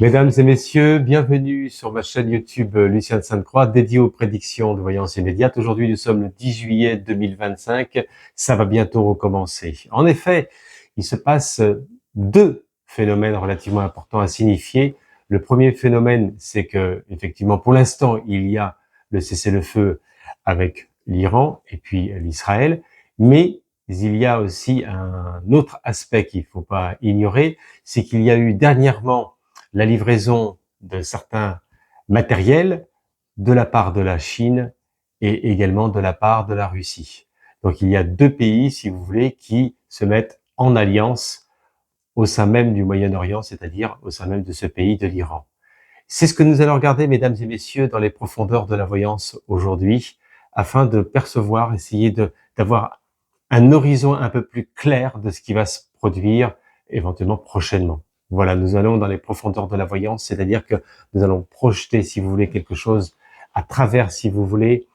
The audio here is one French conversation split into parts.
Mesdames et messieurs, bienvenue sur ma chaîne YouTube Lucien de Sainte-Croix dédiée aux prédictions de voyance immédiate. Aujourd'hui, nous sommes le 10 juillet 2025. Ça va bientôt recommencer. En effet, il se passe deux phénomènes relativement importants à signifier. Le premier phénomène, c'est que, effectivement, pour l'instant, il y a le cessez-le-feu avec l'Iran et puis l'Israël, mais il y a aussi un autre aspect qu'il ne faut pas ignorer, c'est qu'il y a eu dernièrement la livraison de certains matériels de la part de la Chine et également de la part de la Russie. Donc il y a deux pays, si vous voulez, qui se mettent en alliance au sein même du Moyen-Orient, c'est-à-dire au sein même de ce pays de l'Iran. C'est ce que nous allons regarder, mesdames et messieurs, dans les profondeurs de la voyance aujourd'hui, afin de percevoir, essayer d'avoir un horizon un peu plus clair de ce qui va se produire éventuellement prochainement. Voilà, nous allons dans les profondeurs de la voyance, c'est-à-dire que nous allons projeter, si vous voulez, quelque chose à travers, si vous voulez,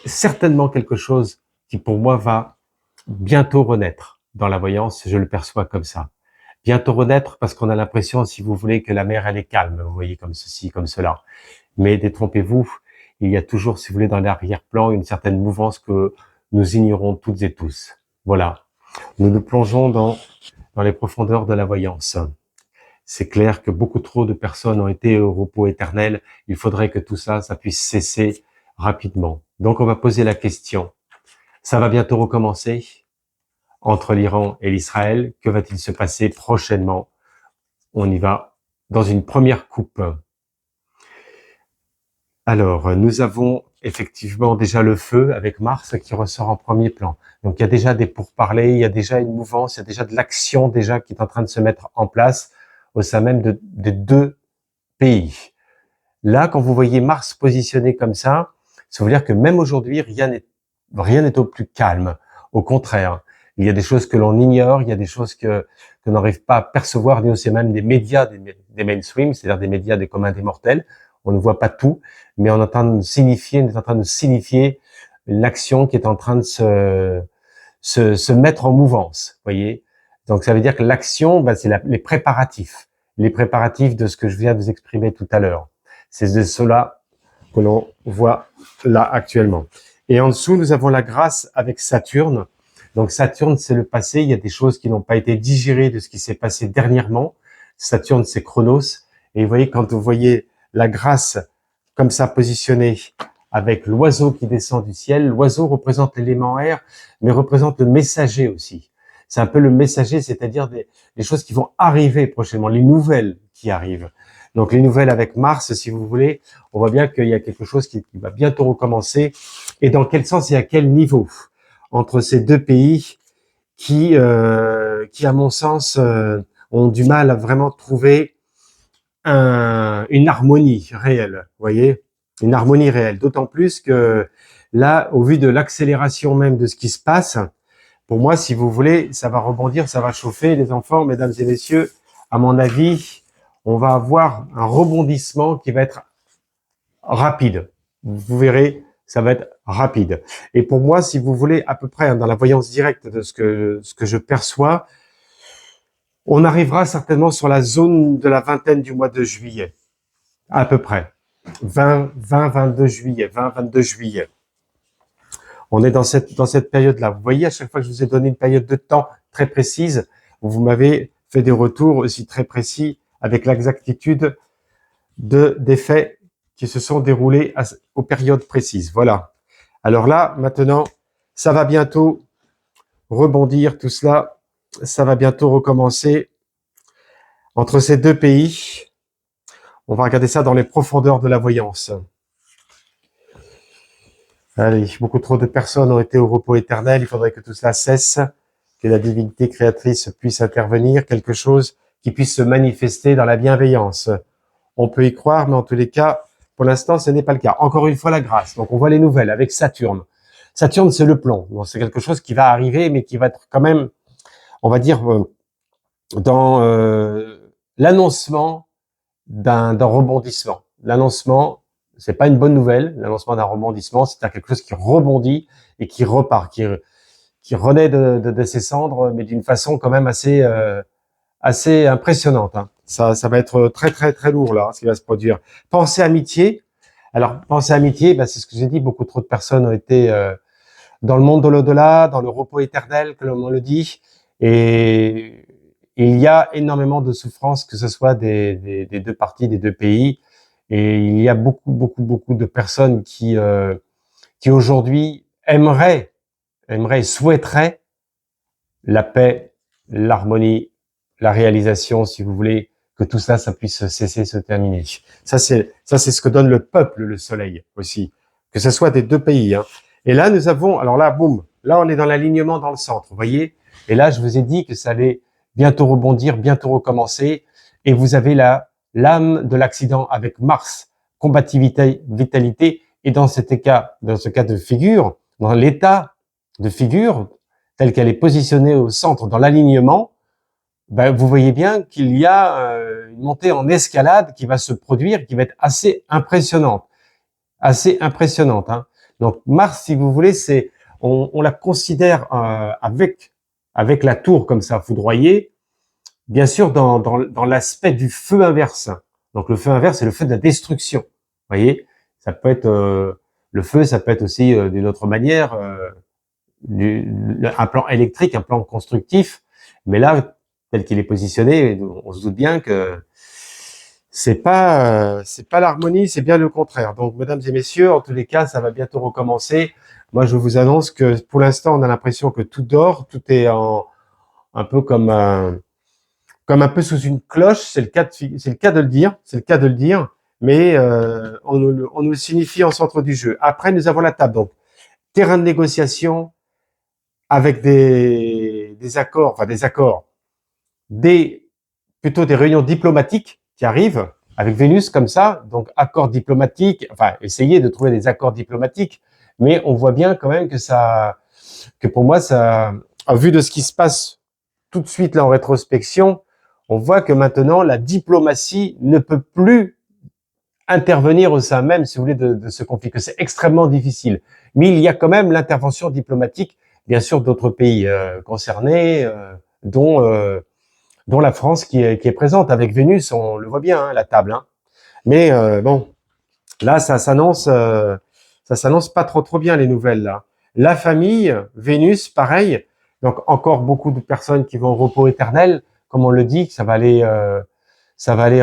certainement quelque chose qui pour moi va bientôt renaître dans la voyance, je le perçois comme ça. Bientôt renaître parce qu'on a l'impression, si vous voulez, que la mer, elle est calme, vous voyez, comme ceci, comme cela. Mais détrompez-vous, il y a toujours, si vous voulez, dans l'arrière-plan, une certaine mouvance que nous ignorons toutes et tous. Voilà. Nous nous plongeons dans les profondeurs de la voyance. C'est clair que beaucoup trop de personnes ont été au repos éternel. Il faudrait que tout ça, ça puisse cesser rapidement. Donc, on va poser la question. Ça va bientôt recommencer entre l'Iran et l'Israël. Que va-t-il se passer prochainement? On y va dans une première coupe. Alors, nous avons effectivement déjà le feu avec Mars qui ressort en premier plan. Donc, il y a déjà des pourparlers, il y a déjà une mouvance, il y a déjà de l'action déjà qui est en train de se mettre en place au sein même des deux pays. Là, quand vous voyez Mars positionné comme ça veut dire que même aujourd'hui, rien n'est au plus calme. Au contraire, il y a des choses que l'on ignore, il y a des choses que l'on n'arrive pas à percevoir, ni aussi même des médias, des mainstream, c'est-à-dire des médias des communs des mortels. On ne voit pas tout, mais on est en train de signifier l'action qui est en train de se mettre en mouvance, voyez. Donc ça veut dire que l'action, c'est les préparatifs de ce que je viens de vous exprimer tout à l'heure. C'est de cela que l'on voit là actuellement. Et en dessous, nous avons la grâce avec Saturne. Donc Saturne, c'est le passé. Il y a des choses qui n'ont pas été digérées de ce qui s'est passé dernièrement. Saturne, c'est Chronos. Et vous voyez, quand vous voyez la grâce comme ça positionnée avec l'oiseau qui descend du ciel, l'oiseau représente l'élément air, mais représente le messager aussi. C'est un peu le messager, c'est-à-dire des choses qui vont arriver prochainement, les nouvelles qui arrivent. Donc les nouvelles avec Mars, si vous voulez, on voit bien qu'il y a quelque chose qui va bientôt recommencer. Et dans quel sens et à quel niveau entre ces deux pays qui à mon sens, ont du mal à vraiment trouver une harmonie réelle, vous voyez, une harmonie réelle. D'autant plus que là, au vu de l'accélération même de ce qui se passe, pour moi, si vous voulez, ça va rebondir, ça va chauffer, les enfants, mesdames et messieurs. À mon avis, on va avoir un rebondissement qui va être rapide. Vous verrez, ça va être rapide. Et pour moi, si vous voulez, à peu près dans la voyance directe de ce que je perçois, on arrivera certainement sur la zone de la vingtaine du mois de juillet, à peu près. 22 juillet, 22 juillet. On est dans cette période-là. Vous voyez, à chaque fois que je vous ai donné une période de temps très précise, vous m'avez fait des retours aussi très précis avec l'exactitude des faits qui se sont déroulés aux périodes précises. Voilà. Alors là, maintenant, ça va bientôt rebondir, tout cela. Ça va bientôt recommencer entre ces deux pays. On va regarder ça dans les profondeurs de la voyance. Allez, beaucoup trop de personnes ont été au repos éternel. Il faudrait que tout cela cesse, que la divinité créatrice puisse intervenir, quelque chose qui puisse se manifester dans la bienveillance. On peut y croire, mais en tous les cas, pour l'instant, ce n'est pas le cas. Encore une fois, la grâce. Donc, on voit les nouvelles avec Saturne. Saturne, c'est le plomb. Bon, c'est quelque chose qui va arriver, mais qui va être quand même, on va dire, dans l'annoncement d'un rebondissement. L'annoncement, c'est pas une bonne nouvelle. L'annoncement d'un rebondissement, c'est quelque chose qui rebondit et qui repart, qui renaît de ses cendres, mais d'une façon quand même assez impressionnante. Hein. Ça va être très très très lourd là, ce qui va se produire. Pensée amitié. Alors pensée amitié, bah, c'est ce que j'ai dit. Beaucoup trop de personnes ont été dans le monde de l'au-delà, dans le repos éternel, comme on le dit, et il y a énormément de souffrances, que ce soit des deux parties, des deux pays, et il y a beaucoup de personnes qui aujourd'hui aimeraient, souhaiteraient la paix, l'harmonie, la réalisation, si vous voulez, que tout ça, ça puisse cesser, se terminer. Ça, c'est ce que donne le peuple, le soleil aussi, que ce soit des deux pays. Hein. Et là, nous avons, alors là, boum, là, on est dans l'alignement dans le centre, vous voyez. Et là, je vous ai dit que ça allait bientôt rebondir, bientôt recommencer. Et vous avez là l'âme de l'accident avec Mars, combativité, vitalité. Et dans ce cas de figure, dans l'état de figure, telle qu'elle est positionnée au centre dans l'alignement, ben, vous voyez bien qu'il y a une montée en escalade qui va se produire, qui va être assez impressionnante. Hein. Donc Mars, si vous voulez, on la considère avec la tour comme ça foudroyée, bien sûr dans l'aspect du feu inverse. Donc le feu inverse, c'est le feu de la destruction. Vous voyez, ça peut être le feu, ça peut être aussi d'une autre manière un plan électrique, un plan constructif, mais là, tel qu'il est positionné, on se doute bien que c'est pas l'harmonie, c'est bien le contraire. Donc, mesdames et messieurs, en tous les cas, ça va bientôt recommencer. Moi, je vous annonce que pour l'instant, on a l'impression que tout dort, tout est un peu comme un peu sous une cloche. C'est le cas de le dire. Mais on nous le signifie en centre du jeu. Après, nous avons la table. Donc, terrain de négociation, avec des accords, plutôt des réunions diplomatiques qui arrivent avec Vénus comme ça, donc accords diplomatiques, enfin essayer de trouver des accords diplomatiques, mais on voit bien quand même que pour moi ça, en vue de ce qui se passe tout de suite là en rétrospection, on voit que maintenant la diplomatie ne peut plus intervenir au sein même, si vous voulez, de ce conflit, que c'est extrêmement difficile. Mais il y a quand même l'intervention diplomatique, bien sûr, d'autres pays concernés, dont la France qui est présente. Avec Vénus, on le voit bien, hein, la table. Hein. Mais bon, là, ça s'annonce pas trop bien, les nouvelles, là. La famille, Vénus, pareil. Donc, encore beaucoup de personnes qui vont au repos éternel, comme on le dit, ça va aller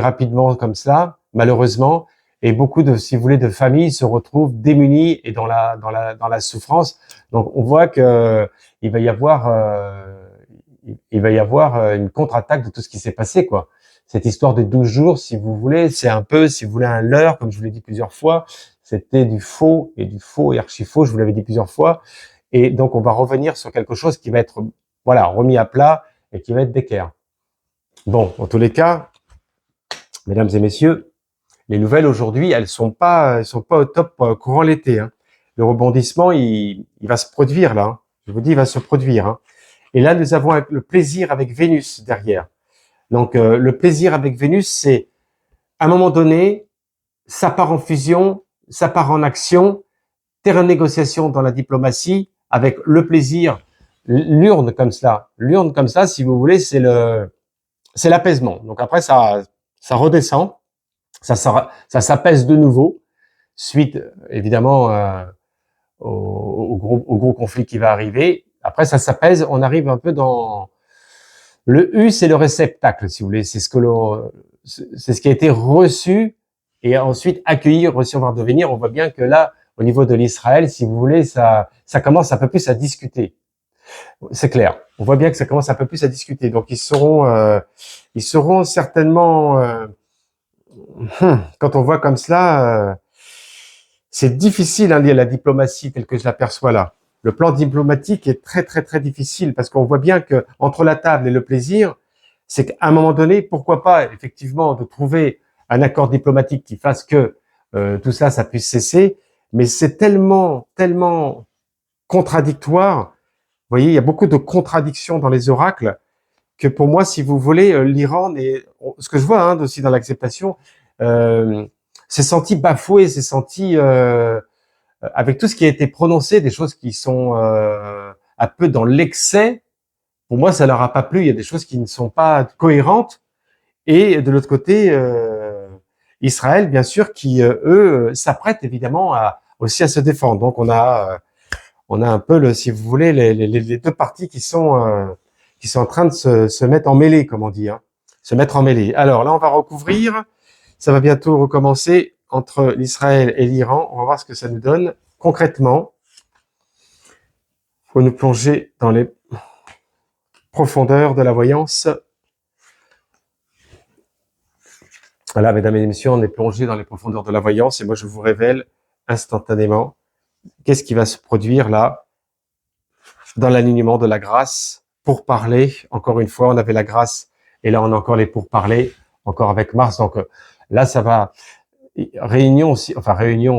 rapidement comme ça, malheureusement. Et beaucoup si vous voulez, de familles se retrouvent démunies et dans la souffrance. Donc, on voit que il va y avoir une contre-attaque de tout ce qui s'est passé, quoi. Cette histoire de 12 jours, si vous voulez, c'est un peu, si vous voulez, un leurre, comme je vous l'ai dit plusieurs fois. C'était du faux et archi-faux, je vous l'avais dit plusieurs fois. Et donc, on va revenir sur quelque chose qui va être, voilà, remis à plat et qui va être d'équerre. Bon, en tous les cas, mesdames et messieurs, les nouvelles aujourd'hui, elles sont pas au top courant l'été. Hein. Le rebondissement, il va se produire là. Hein. Je vous dis, il va se produire. Hein. Et là, nous avons le plaisir avec Vénus derrière. Donc, le plaisir avec Vénus, c'est à un moment donné, ça part en fusion, ça part en action, terrain de négociation dans la diplomatie, avec le plaisir, l'urne comme ça, si vous voulez, c'est l'apaisement. Donc après, ça redescend, ça s'apaise de nouveau, suite évidemment au gros conflit qui va arriver. Après, ça s'apaise, on arrive un peu dans le U, c'est le réceptacle, si vous voulez, c'est ce qui a été reçu et ensuite accueilli, recevoir, devenir. On voit bien que là, au niveau de l'Israël, si vous voulez, ça commence un peu plus à discuter. C'est clair. On voit bien que ça commence un peu plus à discuter. Donc ils seront certainement, quand on voit comme cela, c'est difficile hein, la diplomatie telle que je l'aperçois là. Le plan diplomatique est très très très difficile parce qu'on voit bien que entre la table et le plaisir, c'est qu'à un moment donné, pourquoi pas effectivement de trouver un accord diplomatique qui fasse que tout ça, ça puisse cesser. Mais c'est tellement contradictoire. Vous voyez, il y a beaucoup de contradictions dans les oracles que pour moi, si vous voulez, l'Iran, ce que je vois hein, aussi dans l'acceptation, s'est senti bafoué, s'est senti avec tout ce qui a été prononcé, des choses qui sont un peu dans l'excès. Pour moi, ça leur a pas plu. Il y a des choses qui ne sont pas cohérentes. et de l'autre côté, Israël, bien sûr, qui, eux, s'apprêtent évidemment aussi à se défendre. Donc, on a un peu, si vous voulez, les deux parties qui sont en train de se mettre en mêlée, comme on dit, hein, se mettre en mêlée. Alors là, on va recouvrir. Ça va bientôt recommencer entre l'Israël et l'Iran. On va voir ce que ça nous donne concrètement. Il faut nous plonger dans les profondeurs de la voyance. Voilà, mesdames et messieurs, on est plongé dans les profondeurs de la voyance et moi, je vous révèle instantanément qu'est-ce qui va se produire là dans l'alignement de la grâce pour parler. Encore une fois, on avait la grâce et là, on a encore les pourparlers, encore avec Mars. Donc là, ça va réunion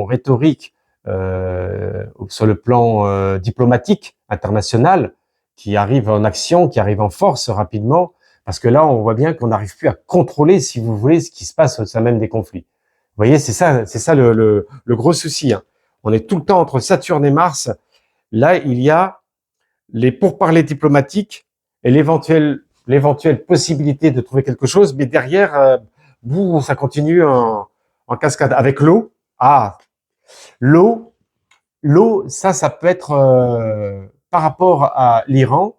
rhétorique sur le plan diplomatique international qui arrive en action, qui arrive en force rapidement, parce que là, on voit bien qu'on n'arrive plus à contrôler, si vous voulez, ce qui se passe au sein même des conflits. Vous voyez, c'est ça le gros souci. Hein. On est tout le temps entre Saturne et Mars. Là, il y a les pourparlers diplomatiques et l'éventuelle possibilité de trouver quelque chose, mais derrière, ça continue en cascade. Avec l'eau, l'eau, ça peut être par rapport à l'Iran.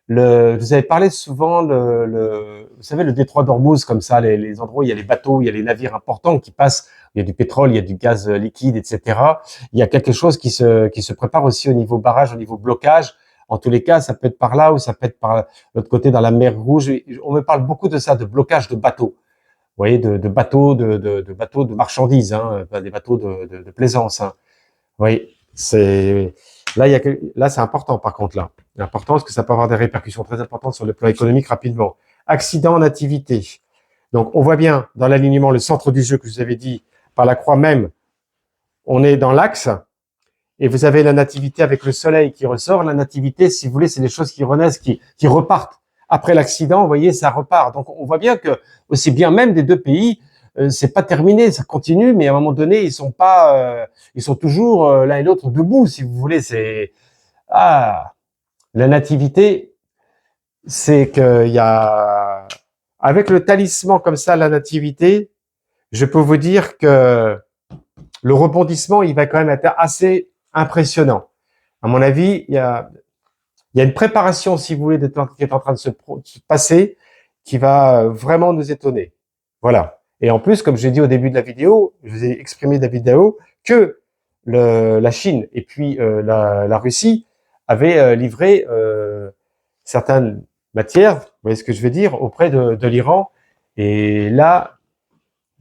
Vous avez parlé souvent, vous savez, le détroit d'Ormuz, comme ça, les endroits où il y a les bateaux, il y a les navires importants qui passent, il y a du pétrole, il y a du gaz liquide, etc. Il y a quelque chose qui se prépare aussi au niveau barrage, au niveau blocage. En tous les cas, ça peut être par là ou ça peut être par l'autre côté dans la mer Rouge. On me parle beaucoup de ça, de blocage de bateaux. Vous voyez, de bateaux, de bateaux de marchandises, hein, pas des bateaux de plaisance. Hein. Oui, là, c'est important par contre là. C'est important parce que ça peut avoir des répercussions très importantes sur le plan économique rapidement. Accident, nativité. Donc, on voit bien dans l'alignement, le centre du jeu que je vous avais dit, par la croix même, on est dans l'axe. Et vous avez la nativité avec le soleil qui ressort. La nativité, si vous voulez, c'est des choses qui renaissent, qui repartent. Après l'accident, vous voyez, ça repart. Donc, on voit bien que, aussi bien même des deux pays, c'est pas terminé, ça continue, mais à un moment donné, ils sont toujours l'un et l'autre debout, si vous voulez. La nativité, c'est qu'il y a, avec le talisman comme ça, la nativité, je peux vous dire que le rebondissement, il va quand même être assez impressionnant. À mon avis, il y a une préparation, si vous voulez, qui est en train de se passer, qui va vraiment nous étonner. Voilà. Et en plus, comme j'ai dit au début de la vidéo, je vous ai exprimé de la vidéo que la Chine et puis la Russie avaient livré certaines matières, vous voyez ce que je veux dire, auprès de l'Iran. Et là,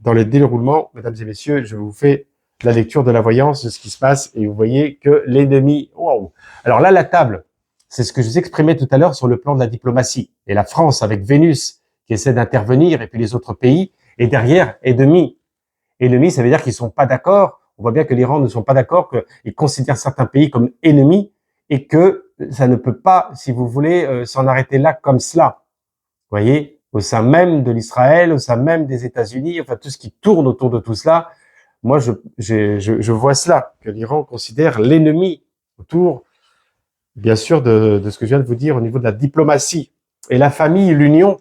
dans le déroulement, mesdames et messieurs, je vous fais la lecture de la voyance de ce qui se passe et vous voyez que l'ennemi, waouh. Alors là, la table, c'est ce que je vous exprimais tout à l'heure sur le plan de la diplomatie. Et la France avec Vénus qui essaie d'intervenir et puis les autres pays. Et derrière, ennemis. Ennemis, ça veut dire qu'ils sont pas d'accord. On voit bien que l'Iran ne sont pas d'accord, qu'ils considèrent certains pays comme ennemis et que ça ne peut pas, si vous voulez, s'en arrêter là comme cela. Vous voyez, au sein même de l'Israël, au sein même des États-Unis, enfin tout ce qui tourne autour de tout cela. Moi, je vois cela, que l'Iran considère l'ennemi autour, bien sûr, de ce que je viens de vous dire au niveau de la diplomatie. Et la famille, l'union,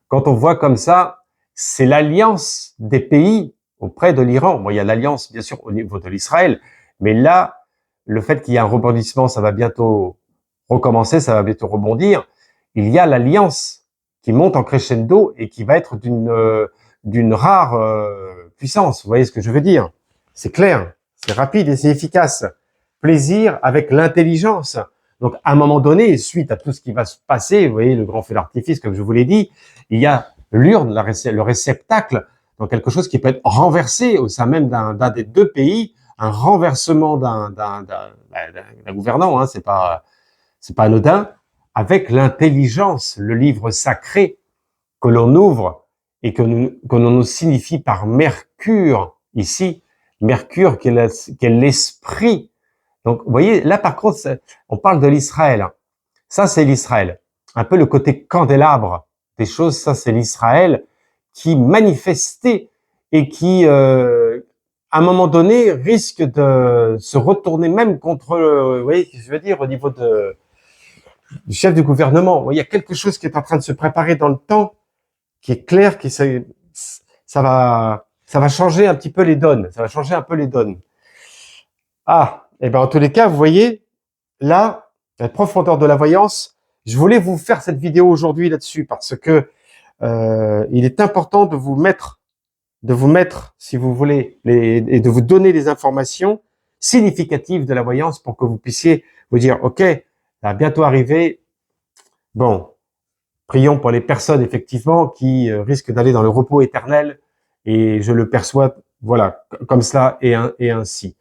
quand on voit comme ça, c'est l'alliance des pays auprès de l'Iran. Bon, il y a l'alliance, bien sûr, au niveau de l'Israël, mais là, le fait qu'il y ait un rebondissement, ça va bientôt recommencer, ça va bientôt rebondir. Il y a l'alliance qui monte en crescendo et qui va être d'une rare puissance. Vous voyez ce que je veux dire? C'est clair, c'est rapide et c'est efficace. Plaisir avec l'intelligence. Donc, à un moment donné, suite à tout ce qui va se passer, vous voyez, le grand feu d'artifice, comme je vous l'ai dit, il y a l'urne, le réceptacle, donc quelque chose qui peut être renversé au sein même d'un des deux pays, un renversement d'un gouvernant, hein, c'est pas anodin, avec l'intelligence, le livre sacré que l'on ouvre et que l'on nous signifie par Mercure ici, Mercure qui est l'esprit. Donc, vous voyez, là par contre, on parle de l'Israël. Ça, c'est l'Israël. Un peu le côté candélabre des choses, ça, c'est l'Israël qui manifestait et qui, à un moment donné, risque de se retourner même contre, vous voyez ce que je veux dire, au niveau du chef du gouvernement. Il y a quelque chose qui est en train de se préparer dans le temps qui est clair, ça va changer un petit peu les donnes. Ça va changer un peu les donnes. Ah, et ben en tous les cas, vous voyez, là, la profondeur de la voyance, je voulais vous faire cette vidéo aujourd'hui là-dessus parce que il est important de vous mettre, si vous voulez, et de vous donner des informations significatives de la voyance pour que vous puissiez vous dire, OK, ça va bientôt arriver. Bon, prions pour les personnes, effectivement, qui risquent d'aller dans le repos éternel. Et je le perçois, voilà, comme cela et ainsi.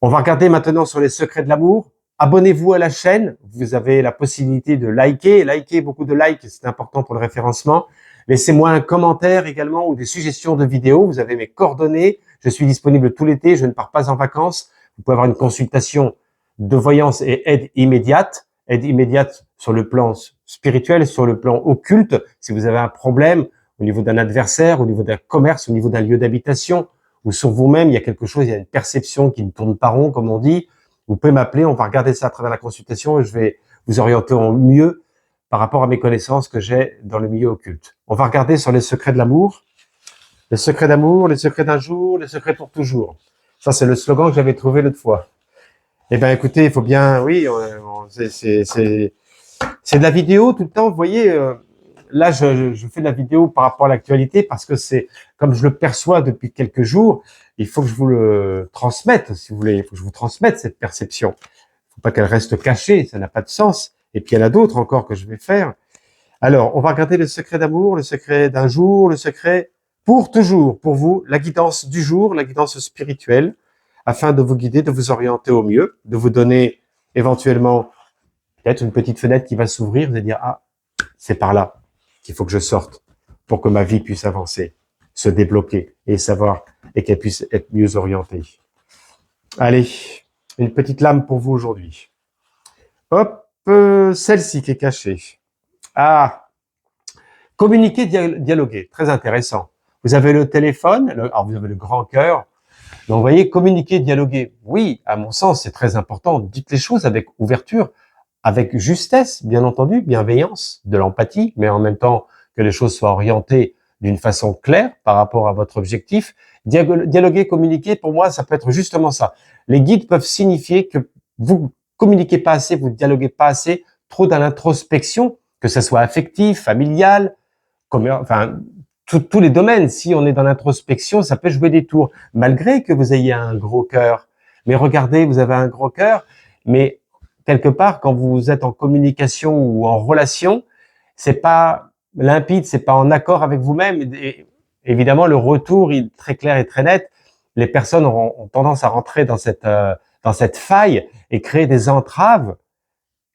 On va regarder maintenant sur les secrets de l'amour. Abonnez-vous à la chaîne. Vous avez la possibilité de liker. Likez beaucoup de likes, c'est important pour le référencement. Laissez-moi un commentaire également ou des suggestions de vidéos. Vous avez mes coordonnées. Je suis disponible tout l'été. Je ne pars pas en vacances. Vous pouvez avoir une consultation de voyance et aide immédiate. Aide immédiate sur le plan spirituel, sur le plan occulte. Si vous avez un problème au niveau d'un adversaire, au niveau d'un commerce, au niveau d'un lieu d'habitation, ou sur vous-même, il y a quelque chose, il y a une perception qui ne tourne pas rond, comme on dit, vous pouvez m'appeler, on va regarder ça à travers la consultation et je vais vous orienter au mieux par rapport à mes connaissances que j'ai dans le milieu occulte. On va regarder sur les secrets de l'amour. Les secrets d'amour, les secrets d'un jour, les secrets pour toujours. Ça, c'est le slogan que j'avais trouvé l'autre fois. Eh ben, écoutez, il faut bien, oui, c'est de la vidéo tout le temps. Vous voyez, là, je fais de la vidéo par rapport à l'actualité parce que c'est, comme je le perçois depuis quelques jours, il faut que je vous le transmette, si vous voulez. Il faut que je vous transmette cette perception. Il ne faut pas qu'elle reste cachée, ça n'a pas de sens. Et puis, il y en a d'autres encore que je vais faire. Alors, on va regarder le secret d'amour, le secret d'un jour, le secret pour toujours, pour vous, la guidance du jour, la guidance spirituelle, afin de vous guider, de vous orienter au mieux, de vous donner éventuellement peut-être une petite fenêtre qui va s'ouvrir, vous allez dire, ah, c'est par là qu'il faut que je sorte pour que ma vie puisse avancer, se débloquer et savoir, et qu'elle puisse être mieux orientée. Allez, une petite lame pour vous aujourd'hui. Hop, celle-ci qui est cachée. Ah, communiquer, dialoguer, très intéressant. Vous avez le téléphone, alors vous avez le grand cœur. Donc, vous voyez, communiquer, dialoguer. Oui, à mon sens, c'est très important. Dites les choses avec ouverture, avec justesse, bien entendu, bienveillance, de l'empathie, mais en même temps que les choses soient orientées d'une façon claire par rapport à votre objectif. Dialoguer, communiquer, pour moi, ça peut être justement ça. Les guides peuvent signifier que vous communiquez pas assez, vous dialoguez pas assez, trop dans l'introspection, que ce soit affectif, familial, enfin, tous les domaines. Si on est dans l'introspection, ça peut jouer des tours, malgré que vous ayez un gros cœur. Mais regardez, vous avez un gros cœur, mais quelque part, quand vous êtes en communication ou en relation, c'est pas limpide, c'est pas en accord avec vous-même. Et évidemment, le retour il est très clair et très net. Les personnes ont tendance à rentrer dans cette faille et créer des entraves.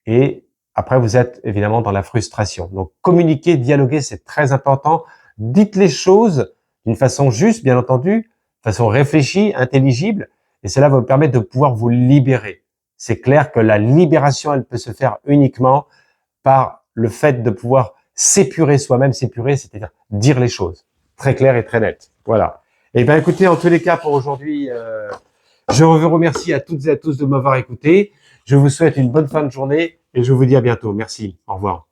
Et après, vous êtes évidemment dans la frustration. Donc, communiquer, dialoguer, c'est très important. Dites les choses d'une façon juste, bien entendu, de façon réfléchie, intelligible, et cela va vous permettre de pouvoir vous libérer. C'est clair que la libération, elle peut se faire uniquement par le fait de pouvoir s'épurer soi-même, s'épurer, c'est-à-dire dire les choses. Très clair et très net. Voilà. Eh bien, écoutez, en tous les cas, pour aujourd'hui, je vous remercie à toutes et à tous de m'avoir écouté. Je vous souhaite une bonne fin de journée et je vous dis à bientôt. Merci. Au revoir.